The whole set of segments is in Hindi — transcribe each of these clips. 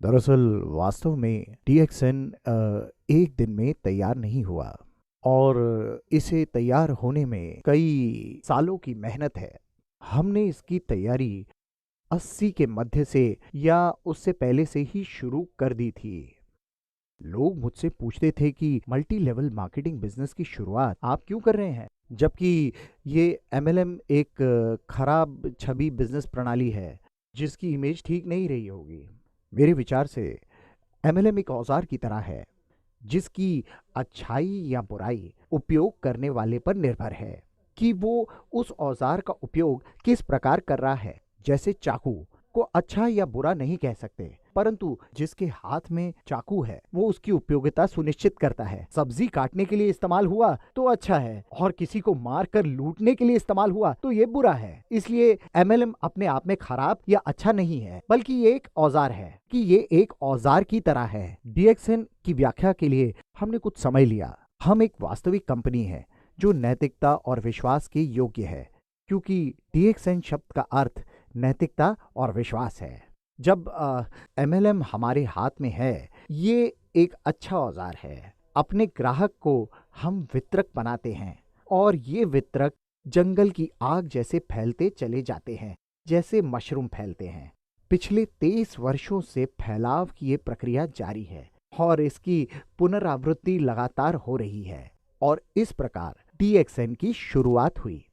दरअसल वास्तव में डीएक्सएन एक दिन में तैयार नहीं हुआ और इसे तैयार होने में कई सालों की मेहनत है। हमने इसकी तैयारी 80 के मध्य से या उससे पहले से ही शुरू कर दी थी। लोग मुझसे पूछते थे कि मल्टी लेवल मार्केटिंग बिजनेस की शुरुआत आप क्यों कर रहे हैं, जबकि ये एमएलएम एक खराब छवि बिजनेस प्रणाली है जिसकी इमेज ठीक नहीं रही होगी। मेरे विचार से एमएलएम एक औजार की तरह है जिसकी अच्छाई या बुराई उपयोग करने वाले पर निर्भर है कि वो उस औजार का उपयोग किस प्रकार कर रहा है। जैसे चाकू को अच्छा या बुरा नहीं कह सकते, परंतु जिसके हाथ में चाकू है वो उसकी उपयोगिता सुनिश्चित करता है। सब्जी काटने के लिए इस्तेमाल हुआ तो अच्छा है और किसी को मार कर लूटने के लिए इस्तेमाल हुआ तो ये बुरा है। इसलिए एमएलएम अपने आप में खराब या अच्छा नहीं है, बल्कि ये एक औजार है कि ये एक औजार की तरह है। डीएक्सएन की व्याख्या के लिए हमने कुछ समय लिया। हम एक वास्तविक कंपनी है जो नैतिकता और विश्वास के योग्य है, क्योंकि डीएक्सएन शब्द का अर्थ नैतिकता और विश्वास है। जब एमएलएम हमारे हाथ में है, ये एक अच्छा औजार है। अपने ग्राहक को हम वितरक बनाते हैं और ये वितरक जंगल की आग जैसे फैलते चले जाते हैं, जैसे मशरूम फैलते हैं। पिछले 23 वर्षों से फैलाव की ये प्रक्रिया जारी है और इसकी पुनरावृत्ति लगातार हो रही है और इस प्रकार डीएक्सएन की शुरुआत हुई।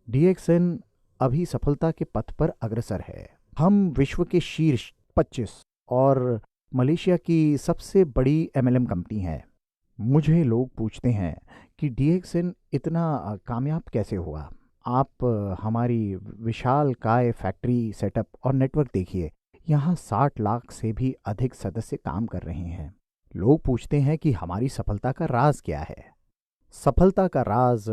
डीएक्सएन अभी सफलता के पथ पर अग्रसर है। हम विश्व के शीर्ष 25 और मलेशिया की सबसे बड़ी एमएलएम कंपनी है। मुझे लोग पूछते हैं कि डीएक्सएन इतना कामयाब कैसे हुआ। आप हमारी विशाल काय फैक्ट्री सेटअप और नेटवर्क देखिए। यहाँ 60 लाख से भी अधिक सदस्य काम कर रहे हैं। लोग पूछते हैं कि हमारी सफलता का राज क्या है। सफलता का राज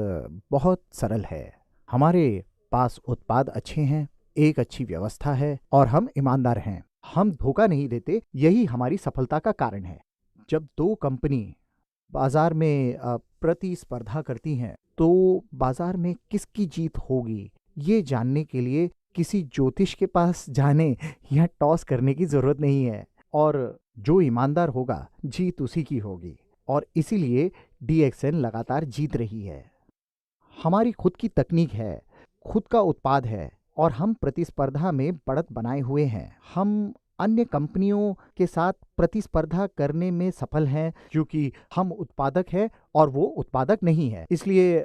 बहुत सरल है। हमारे पास उत्पाद अच्छे हैं, एक अच्छी व्यवस्था है और हम ईमानदार हैं। हम धोखा नहीं देते, यही हमारी सफलता का कारण है। जब दो कंपनी बाजार में प्रतिस्पर्धा करती हैं तो बाजार में किसकी जीत होगी ये जानने के लिए किसी ज्योतिष के पास जाने या टॉस करने की जरूरत नहीं है। और जो ईमानदार होगा जीत उसी की होगी और इसीलिए डीएक्सएन लगातार जीत रही है। हमारी खुद की तकनीक है, खुद का उत्पाद है और हम प्रतिस्पर्धा में बढ़त बनाए हुए हैं। हम अन्य कंपनियों के साथ प्रतिस्पर्धा करने में सफल हैं क्योंकि हम उत्पादक हैं और वो उत्पादक नहीं है। इसलिए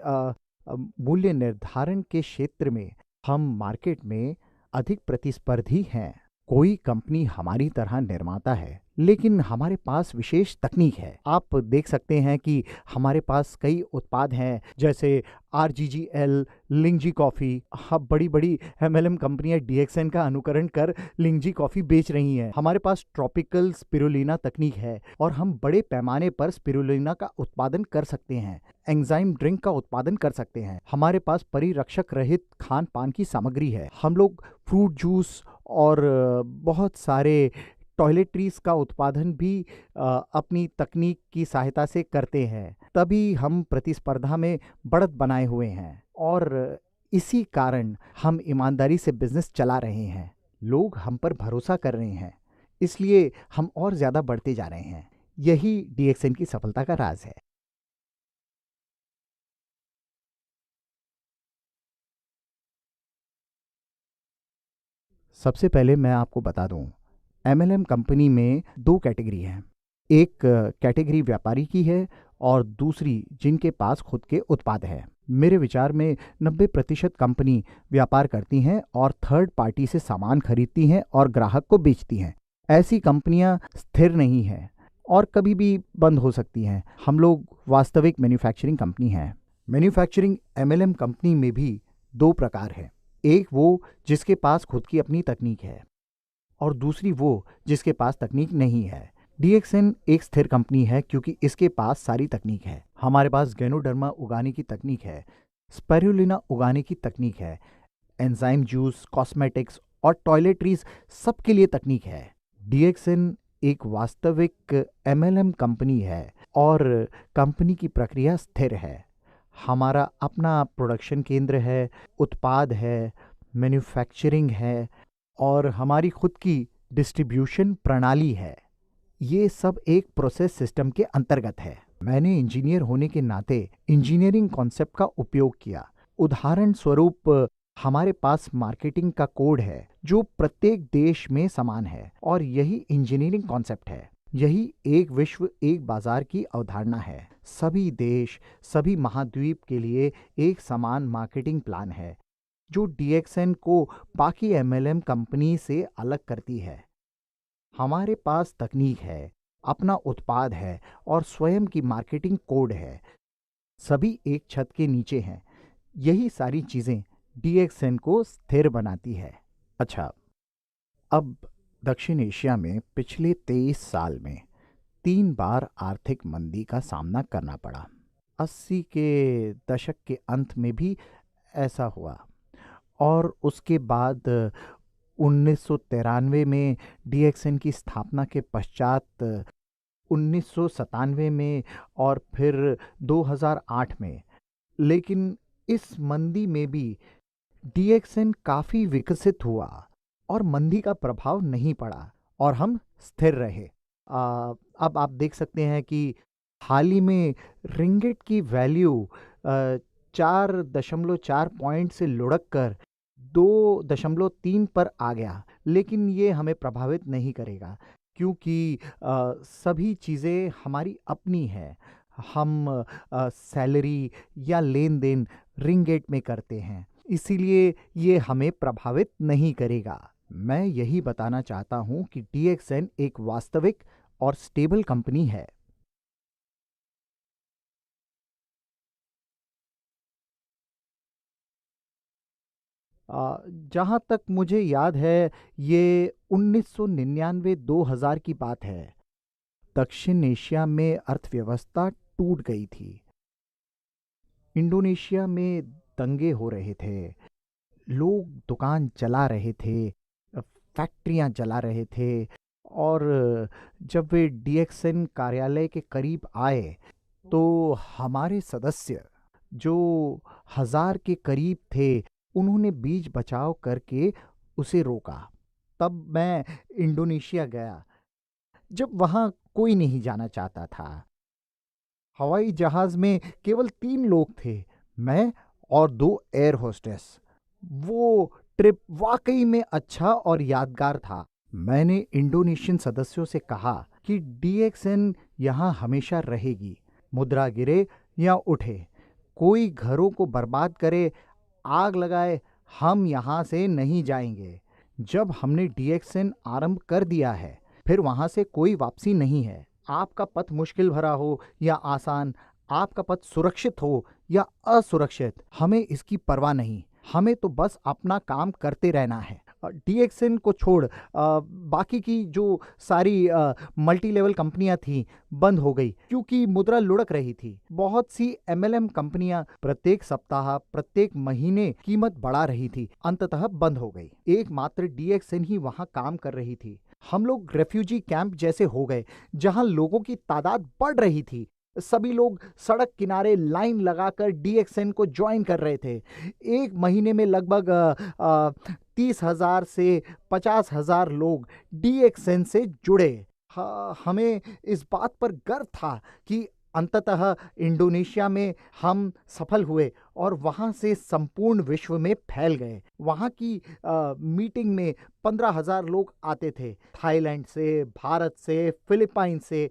मूल्य निर्धारण के क्षेत्र में हम मार्केट में अधिक प्रतिस्पर्धी हैं। कोई कंपनी हमारी तरह निर्माता है, लेकिन हमारे पास विशेष तकनीक है। आप देख सकते हैं कि हमारे पास कई उत्पाद हैं, जैसे आरजीजीएल, लिंगजी कॉफ़ी। अब बड़ी बड़ी एमएलएम कंपनियां डीएक्सएन का अनुकरण कर लिंगजी कॉफ़ी बेच रही हैं। हमारे पास ट्रॉपिकल स्पिरुलिना तकनीक है और हम बड़े पैमाने पर स्पिरुलिना का उत्पादन कर सकते हैं। एंजाइम ड्रिंक का उत्पादन कर सकते हैं। हमारे पास परिरक्षक रहित खान पान की सामग्री है। हम लोग फ्रूट जूस और बहुत सारे टॉयलेटरीज का उत्पादन भी अपनी तकनीक की सहायता से करते हैं। तभी हम प्रतिस्पर्धा में बढ़त बनाए हुए हैं और इसी कारण हम ईमानदारी से बिजनेस चला रहे हैं। लोग हम पर भरोसा कर रहे हैं, इसलिए हम और ज़्यादा बढ़ते जा रहे हैं। यही डीएक्सएन की सफलता का राज है। सबसे पहले मैं आपको बता दूं, एमएलएम कंपनी में दो कैटेगरी हैं। एक कैटेगरी व्यापारी की है और दूसरी जिनके पास खुद के उत्पाद है। मेरे विचार में 90% कंपनी व्यापार करती हैं और थर्ड पार्टी से सामान खरीदती हैं और ग्राहक को बेचती हैं। ऐसी कंपनियां स्थिर नहीं हैं और कभी भी बंद हो सकती हैं। हम लोग वास्तविक मैन्युफैक्चरिंग कंपनी हैं। मैन्युफैक्चरिंग एमएलएम कंपनी में भी दो प्रकार हैं। एक वो जिसके पास खुद की अपनी तकनीक है और दूसरी वो जिसके पास तकनीक नहीं है। डीएक्सएन एक स्थिर कंपनी है क्योंकि इसके पास सारी तकनीक है। हमारे पास गैनोडर्मा उगाने की तकनीक है, स्पाइरुलिना उगाने की तकनीक है, एंजाइम जूस, कॉस्मेटिक्स और टॉयलेटरीज सबके लिए तकनीक है। डीएक्सएन एक वास्तविक एमएलएम कंपनी है और कंपनी की प्रक्रिया स्थिर है। हमारा अपना प्रोडक्शन केंद्र है, उत्पाद है, मैन्युफैक्चरिंग है और हमारी खुद की डिस्ट्रीब्यूशन प्रणाली है। ये सब एक प्रोसेस सिस्टम के अंतर्गत है। मैंने इंजीनियर होने के नाते इंजीनियरिंग कॉन्सेप्ट का उपयोग किया। उदाहरण स्वरूप, हमारे पास मार्केटिंग का कोड है जो प्रत्येक देश में समान है और यही इंजीनियरिंग कॉन्सेप्ट है। यही एक विश्व एक बाजार की अवधारणा है। सभी देश, सभी महाद्वीप के लिए एक समान मार्केटिंग प्लान है जो डीएक्सएन को बाकी एमएलएम कंपनी से अलग करती है। हमारे पास तकनीक है, अपना उत्पाद है और स्वयं की मार्केटिंग कोड है। सभी एक छत के नीचे हैं। यही सारी चीजें डीएक्सएन को स्थिर बनाती है। अच्छा, अब दक्षिण एशिया में पिछले 23 साल में 3 बार आर्थिक मंदी का सामना करना पड़ा। 80 के दशक के अंत में भी ऐसा हुआ और उसके बाद 1993 में डीएक्सएन की स्थापना के पश्चात 1997 में और फिर 2008 में। लेकिन इस मंदी में भी डीएक्सएन काफी विकसित हुआ और मंदी का प्रभाव नहीं पड़ा और हम स्थिर रहे। अब आप देख सकते हैं कि हाल ही में रिंगिट की वैल्यू 4.4 पॉइंट से लुढ़क कर 2.3 पर आ गया। लेकिन ये हमें प्रभावित नहीं करेगा क्योंकि सभी चीज़ें हमारी अपनी हैं। हम सैलरी या लेन देन रिंगिट में करते हैं, इसीलिए ये हमें प्रभावित नहीं करेगा। मैं यही बताना चाहता हूं कि डीएक्सएन एक वास्तविक और स्टेबल कंपनी है। जहां तक मुझे याद है, ये 1999-2000 की बात है। दक्षिण एशिया में अर्थव्यवस्था टूट गई थी। इंडोनेशिया में दंगे हो रहे थे, लोग दुकान चला रहे थे, फैक्ट्रियां जला रहे थे और जब वे डीएक्सएन कार्यालय के करीब आए तो हमारे सदस्य, जो 1000 के करीब थे, उन्होंने बीच बचाव करके उसे रोका। तब मैं इंडोनेशिया गया जब वहां कोई नहीं जाना चाहता था। हवाई जहाज में केवल 3 लोग थे, मैं और 2 एयर होस्टेस। वो ट्रिप वाकई में अच्छा और यादगार था। मैंने इंडोनेशियन सदस्यों से कहा कि डीएक्सएन यहाँ हमेशा रहेगी। मुद्रा गिरे या उठे, कोई घरों को बर्बाद करे, आग लगाए, हम यहाँ से नहीं जाएंगे। जब हमने डीएक्सएन आरंभ कर दिया है, फिर वहां से कोई वापसी नहीं है। आपका पथ मुश्किल भरा हो या आसान, आपका पथ सुरक्षित हो या असुरक्षित, हमें इसकी परवाह नहीं। हमें तो बस अपना काम करते रहना है। डीएक्सएन को छोड़ बाकी की जो सारी मल्टी लेवल कंपनियां थी बंद हो गई क्योंकि मुद्रा लुढ़क रही थी। बहुत सी एमएलएम कंपनियां प्रत्येक सप्ताह, प्रत्येक महीने कीमत बढ़ा रही थी, अंततः बंद हो गई। एकमात्र डीएक्सएन ही वहां काम कर रही थी। हम लोग रेफ्यूजी कैंप जैसे हो गए जहां लोगों की तादाद बढ़ रही थी। सभी लोग सड़क किनारे लाइन लगाकर डीएक्सएन को ज्वाइन कर रहे थे। एक महीने में लगभग 30,000 से 50,000 लोग डीएक्सएन से जुड़े। हमें इस बात पर गर्व था कि अंततः इंडोनेशिया में हम सफल हुए और वहां से संपूर्ण विश्व में फैल गए। वहां की मीटिंग में 15,000 लोग आते थे, थाईलैंड से, भारत से, फिलीपाइन से।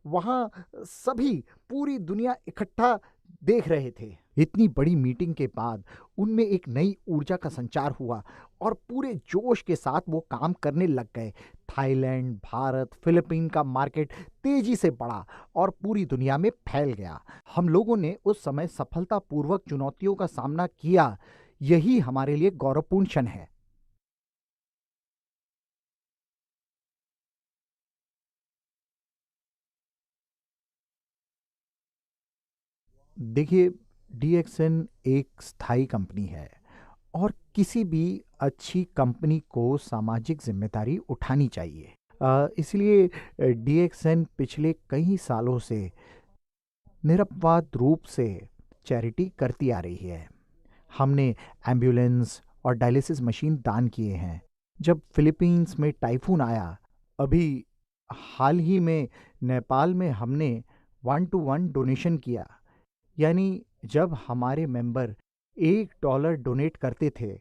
वहां सभी, पूरी दुनिया इकट्ठा देख रहे थे। इतनी बड़ी मीटिंग के बाद उनमें एक नई ऊर्जा का संचार हुआ और पूरे जोश के साथ वो काम करने लग गए। थाईलैंड, भारत, फिलीपीन का मार्केट तेजी से बढ़ा और पूरी दुनिया में फैल गया। हम लोगों ने उस समय सफलतापूर्वक चुनौतियों का सामना किया। यही हमारे लिए गौरवपूर्ण क्षण है। देखिए, डीएक्सएन एक स्थायी कंपनी है और किसी भी अच्छी कंपनी को सामाजिक जिम्मेदारी उठानी चाहिए। इसलिए डीएक्सएन पिछले कई सालों से निरपवाद रूप से चैरिटी करती आ रही है। हमने एम्बुलेंस और डायलिसिस मशीन दान किए हैं। जब फिलीपींस में टाइफून आया, अभी हाल ही में नेपाल में हमने 1-to-1 डोनेशन किया। यानी जब हमारे मेंबर $1 डोनेट करते थे,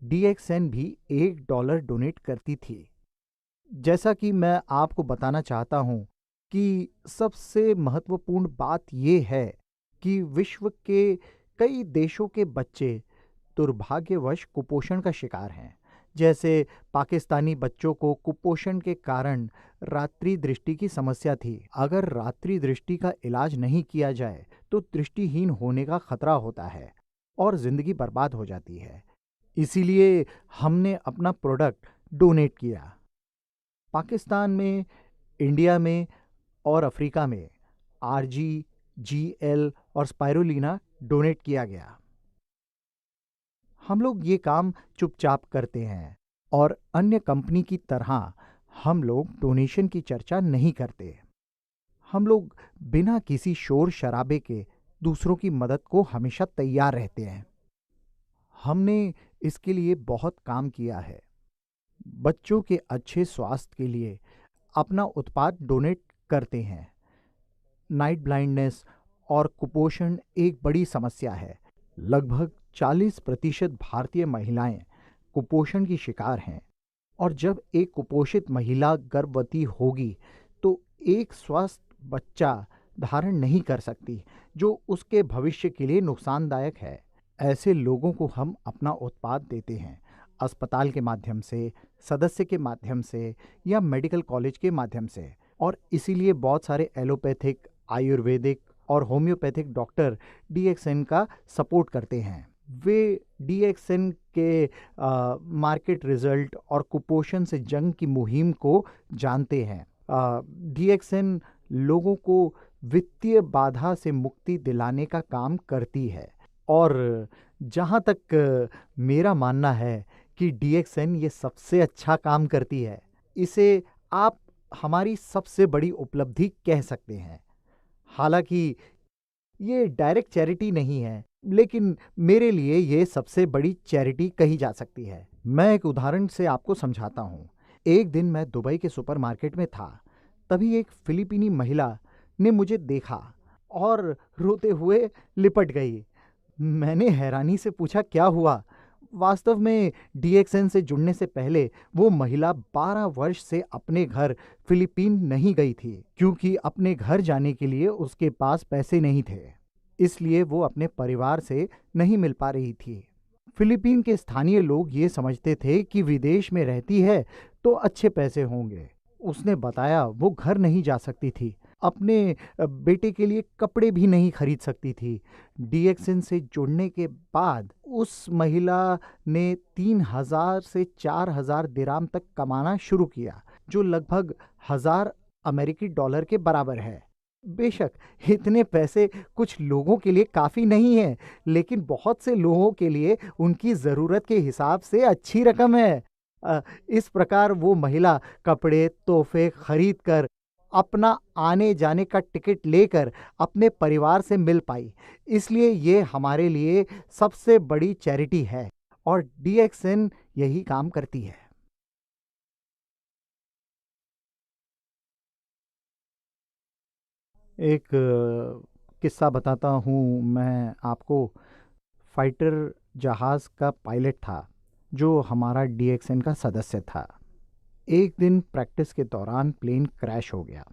DXN भी $1 डोनेट करती थी। जैसा कि मैं आपको बताना चाहता हूं कि सबसे महत्वपूर्ण बात यह है कि विश्व के कई देशों के बच्चे दुर्भाग्यवश कुपोषण का शिकार हैं। जैसे पाकिस्तानी बच्चों को कुपोषण के कारण रात्रि दृष्टि की समस्या थी। अगर रात्रि दृष्टि का इलाज नहीं किया जाए तो दृष्टिहीन होने का खतरा होता है और जिंदगी बर्बाद हो जाती है। इसीलिए हमने अपना प्रोडक्ट डोनेट किया। पाकिस्तान में, इंडिया में और अफ्रीका में RG, GL और स्पाइरुलिना डोनेट किया गया। हम लोग ये काम चुपचाप करते हैं और अन्य कंपनी की तरह हम लोग डोनेशन की चर्चा नहीं करते। हम लोग बिना किसी शोर शराबे के दूसरों की मदद को हमेशा तैयार रहते हैं। हमने इसके लिए बहुत काम किया है। बच्चों के अच्छे स्वास्थ्य के लिए अपना उत्पाद डोनेट करते हैं। नाइट ब्लाइंडनेस और कुपोषण एक बड़ी समस्या है। लगभग 40% भारतीय महिलाएं कुपोषण की शिकार हैं और जब एक कुपोषित महिला गर्भवती होगी तो एक स्वस्थ बच्चा धारण नहीं कर सकती, जो उसके भविष्य के लिए नुकसानदायक है। ऐसे लोगों को हम अपना उत्पाद देते हैं, अस्पताल के माध्यम से, सदस्य के माध्यम से या मेडिकल कॉलेज के माध्यम से। और इसीलिए बहुत सारे एलोपैथिक, आयुर्वेदिक और होम्योपैथिक डॉक्टर DXN का सपोर्ट करते हैं। वे DXN के मार्केट रिजल्ट और कुपोषण से जंग की मुहिम को जानते हैं। DXN लोगों को वित्तीय बाधा से मुक्ति दिलाने का काम करती है और जहाँ तक मेरा मानना है कि DXN ये सबसे अच्छा काम करती है, इसे आप हमारी सबसे बड़ी उपलब्धि कह सकते हैं। हालांकि ये डायरेक्ट चैरिटी नहीं है, लेकिन मेरे लिए ये सबसे बड़ी चैरिटी कही जा सकती है। मैं एक उदाहरण से आपको समझाता हूँ। एक दिन मैं दुबई के सुपरमार्केट में था, तभी एक फिलीपीनी महिला ने मुझे देखा और रोते हुए लिपट गई। मैंने हैरानी से पूछा, क्या हुआ? वास्तव में DXN से जुड़ने से पहले वो महिला 12 वर्ष से अपने घर फिलीपीन नहीं गई थी, क्योंकि अपने घर जाने के लिए उसके पास पैसे नहीं थे। इसलिए वो अपने परिवार से नहीं मिल पा रही थी। फिलीपीन के स्थानीय लोग ये समझते थे कि विदेश में रहती है तो अच्छे पैसे होंगे। उसने बताया वो घर नहीं जा सकती थी, अपने बेटे के लिए कपड़े भी नहीं खरीद सकती थी। DXN से जुड़ने के बाद उस महिला ने 3,000 से 4,000 दिराम तक कमाना शुरू किया, जो लगभग $1,000 के बराबर है। बेशक इतने पैसे कुछ लोगों के लिए काफ़ी नहीं है, लेकिन बहुत से लोगों के लिए उनकी ज़रूरत के हिसाब से अच्छी रकम है। इस प्रकार वो महिला कपड़े, तोहफे खरीद कर, अपना आने जाने का टिकट लेकर अपने परिवार से मिल पाई। इसलिए ये हमारे लिए सबसे बड़ी चैरिटी है और DXN यही काम करती है। एक किस्सा बताता हूँ मैं आपको। फाइटर जहाज़ का पायलट था जो हमारा DXN का सदस्य था। एक दिन प्रैक्टिस के दौरान प्लेन क्रैश हो गया।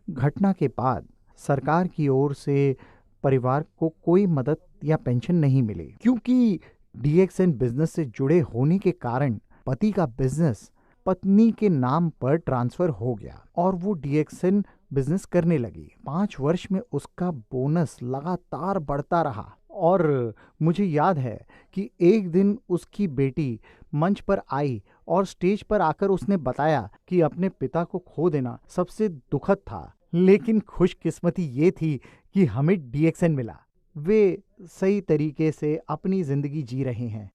घटना के बाद सरकार की ओर से परिवार को कोई मदद या पेंशन नहीं मिली, क्योंकि DXN बिजनेस से जुड़े होने के कारण पति का बिजनेस पत्नी के नाम पर ट्रांसफर हो गया और वो DXN बिजनेस करने लगी। 5 वर्ष में उसका बोनस लगातार बढ़ता रहा और मुझे याद है कि एक दिन उसकी बेटी मंच पर आई और स्टेज पर आकर उसने बताया कि अपने पिता को खो देना सबसे दुखद था, लेकिन खुशकिस्मती ये थी कि हमें DXN मिला। वे सही तरीके से अपनी जिंदगी जी रहे हैं।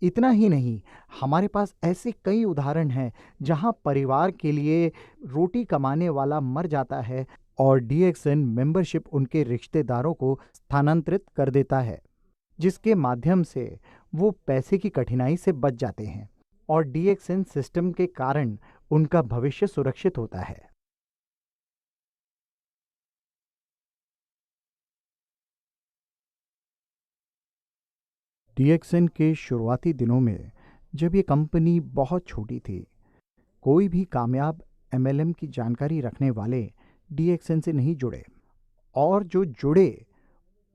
इतना ही नहीं, हमारे पास ऐसे कई उदाहरण हैं जहां परिवार के लिए रोटी कमाने वाला मर जाता है और DXN मेंबरशिप उनके रिश्तेदारों को स्थानांतरित कर देता है, जिसके माध्यम से वो पैसे की कठिनाई से बच जाते हैं और DXN सिस्टम के कारण उनका भविष्य सुरक्षित होता है। DXN के शुरुआती दिनों में जब ये कंपनी बहुत छोटी थी, कोई भी कामयाब MLM की जानकारी रखने वाले DXN से नहीं जुड़े, और जो जुड़े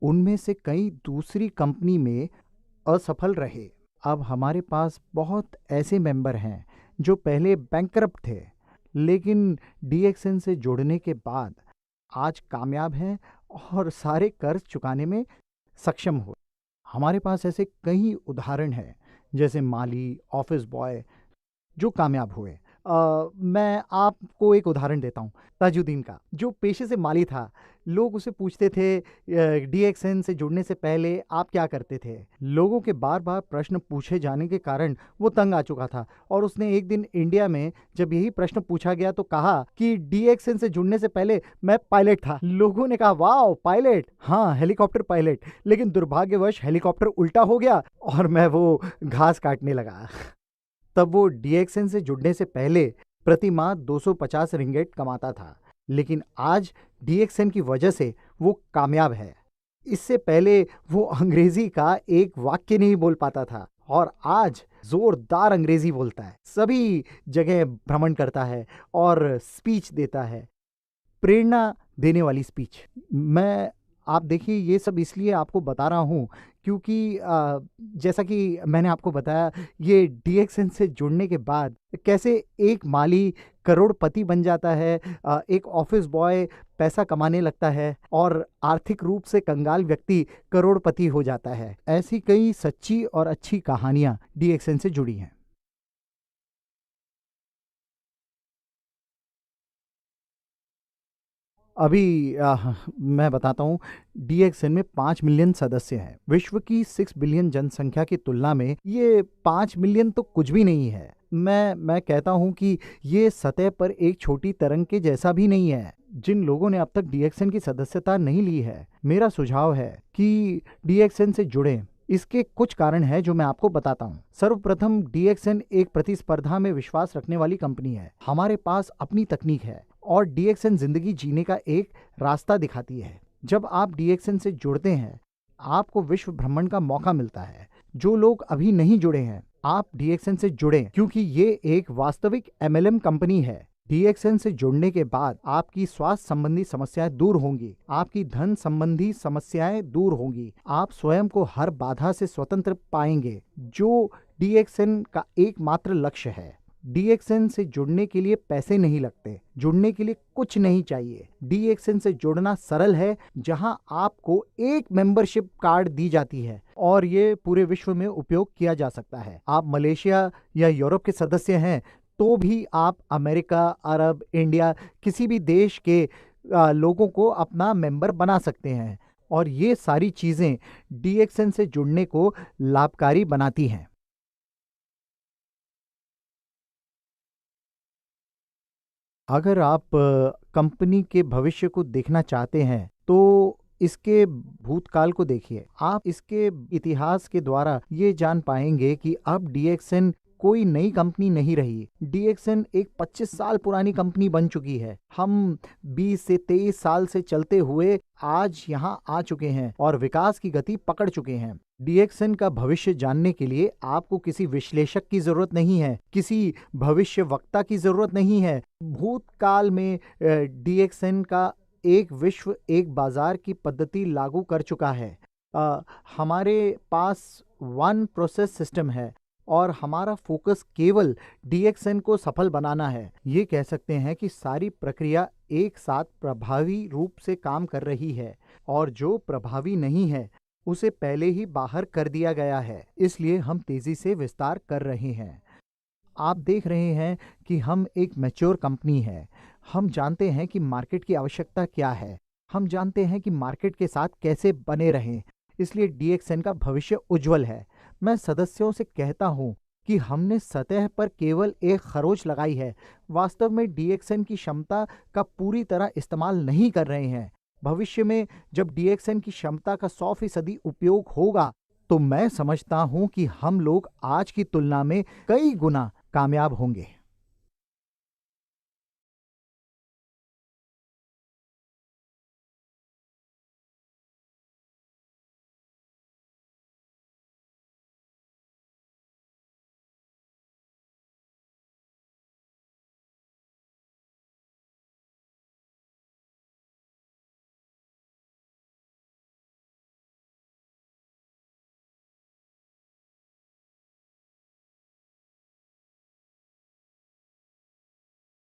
उनमें से कई दूसरी कंपनी में असफल रहे। अब हमारे पास बहुत ऐसे मेंबर हैं जो पहले बैंकरप्ट थे, लेकिन DXN से जुड़ने के बाद आज कामयाब हैं और सारे कर्ज चुकाने में सक्षम हो। हमारे पास ऐसे कई उदाहरण हैं, जैसे माली, ऑफिस बॉय जो कामयाब हुए। मैं आपको एक उदाहरण देता हूँ, ताजुद्दीन का, जो पेशे से माली था। लोग उसे पूछते थे DXN से जुड़ने से पहले आप क्या करते थे। लोगों के बार बार प्रश्न पूछे जाने के कारण वो तंग आ चुका था, और उसने एक दिन इंडिया में जब यही प्रश्न पूछा गया तो कहा कि DXN से जुड़ने से पहले मैं पायलट था। लोगों ने कहा, वाह पायलट, हाँ हेलीकॉप्टर पायलट। लेकिन दुर्भाग्यवश हेलीकॉप्टर उल्टा हो गया और मैं वो घास काटने लगा। तब वो DXN से जुड़ने से पहले प्रति माह 250 रिंगेट कमाता था, लेकिन आज DXN की वजह से वो कामयाब है। इससे पहले वो अंग्रेजी का एक वाक्य नहीं बोल पाता था, और आज जोरदार अंग्रेजी बोलता है, सभी जगह भ्रमण करता है और स्पीच देता है, प्रेरणा देने वाली स्पीच। आप देखिए, ये सब इसलिए आपको बता रहा हूँ क्योंकि जैसा कि मैंने आपको बताया, ये DXN से जुड़ने के बाद कैसे एक माली करोड़पति बन जाता है, एक ऑफिस बॉय पैसा कमाने लगता है, और आर्थिक रूप से कंगाल व्यक्ति करोड़पति हो जाता है। ऐसी कई सच्ची और अच्छी कहानियाँ DXN से जुड़ी हैं। अभी मैं बताता हूँ, DXN में 5 मिलियन सदस्य हैं। विश्व की 6 बिलियन जनसंख्या की तुलना में ये 5 मिलियन तो कुछ भी नहीं है। मैं कहता हूँ कि ये सतह पर एक छोटी तरंग के जैसा भी नहीं है। जिन लोगों ने अब तक DXN की सदस्यता नहीं ली है, मेरा सुझाव है कि DXN से जुड़ें। इसके कुछ कारण हैं जो मैं आपको बताता हूँ। सर्वप्रथम, DXN एक प्रतिस्पर्धा में विश्वास रखने वाली कंपनी है। हमारे पास अपनी तकनीक है और DXN जिंदगी जीने का एक रास्ता दिखाती है। जब आप DXN से जुड़ते हैं, आपको विश्व भ्रमण का मौका मिलता है। जो लोग अभी नहीं जुड़े हैं, आप DXN से जुड़ें, क्योंकि ये एक वास्तविक MLM कंपनी है। DXN से जुड़ने के बाद आपकी स्वास्थ्य संबंधी समस्याएं दूर होंगी, आपकी धन संबंधी समस्याएं दूर होंगी, आप स्वयं को हर बाधा से स्वतंत्र पाएंगे, जो DXN का एकमात्र लक्ष्य है। DXN से जुड़ने के लिए पैसे नहीं लगते, जुड़ने के लिए कुछ नहीं चाहिए। DXN से जुड़ना सरल है, जहां आपको एक मेंबरशिप कार्ड दी जाती है और ये पूरे विश्व में उपयोग किया जा सकता है। आप मलेशिया या यूरोप के सदस्य हैं तो भी आप अमेरिका, अरब, इंडिया, किसी भी देश के लोगों को अपना मेंबर बना सकते हैं, और ये सारी चीजें DXN से जुड़ने को लाभकारी बनाती हैं। अगर आप कंपनी के भविष्य को देखना चाहते हैं तो इसके भूतकाल को देखिए। आप इसके इतिहास के द्वारा ये जान पाएंगे कि अब DXN कोई नई कंपनी नहीं रही। DXN एक 25 साल पुरानी कंपनी बन चुकी है। हम 20 से 23 साल से चलते हुए आज यहाँ आ चुके हैं और विकास की गति पकड़ चुके हैं। DXN का भविष्य जानने के लिए आपको किसी विश्लेषक की जरूरत नहीं है, किसी भविष्य वक्ता की जरूरत नहीं है। भूतकाल में DXN का एक विश्व एक बाजार की पद्धति लागू कर चुका है। हमारे पास वन प्रोसेस सिस्टम है और हमारा फोकस केवल DXN को सफल बनाना है। ये कह सकते हैं कि सारी प्रक्रिया एक साथ प्रभावी रूप से काम कर रही है, और जो प्रभावी नहीं है उसे पहले ही बाहर कर दिया गया है। इसलिए हम तेजी से विस्तार कर रहे हैं। आप देख रहे हैं कि हम एक मैच्योर कंपनी है। हम जानते हैं कि मार्केट की आवश्यकता क्या है, हम जानते हैं कि मार्केट के साथ कैसे बने रहें। इसलिए DXN का भविष्य उज्जवल है। मैं सदस्यों से कहता हूं कि हमने सतह पर केवल एक खरोच लगाई है, वास्तव में डीएक्सएन की क्षमता का पूरी तरह इस्तेमाल नहीं कर रहे हैं। भविष्य में जब डीएक्सएन की क्षमता का 100% उपयोग होगा तो मैं समझता हूं कि हम लोग आज की तुलना में कई गुना कामयाब होंगे।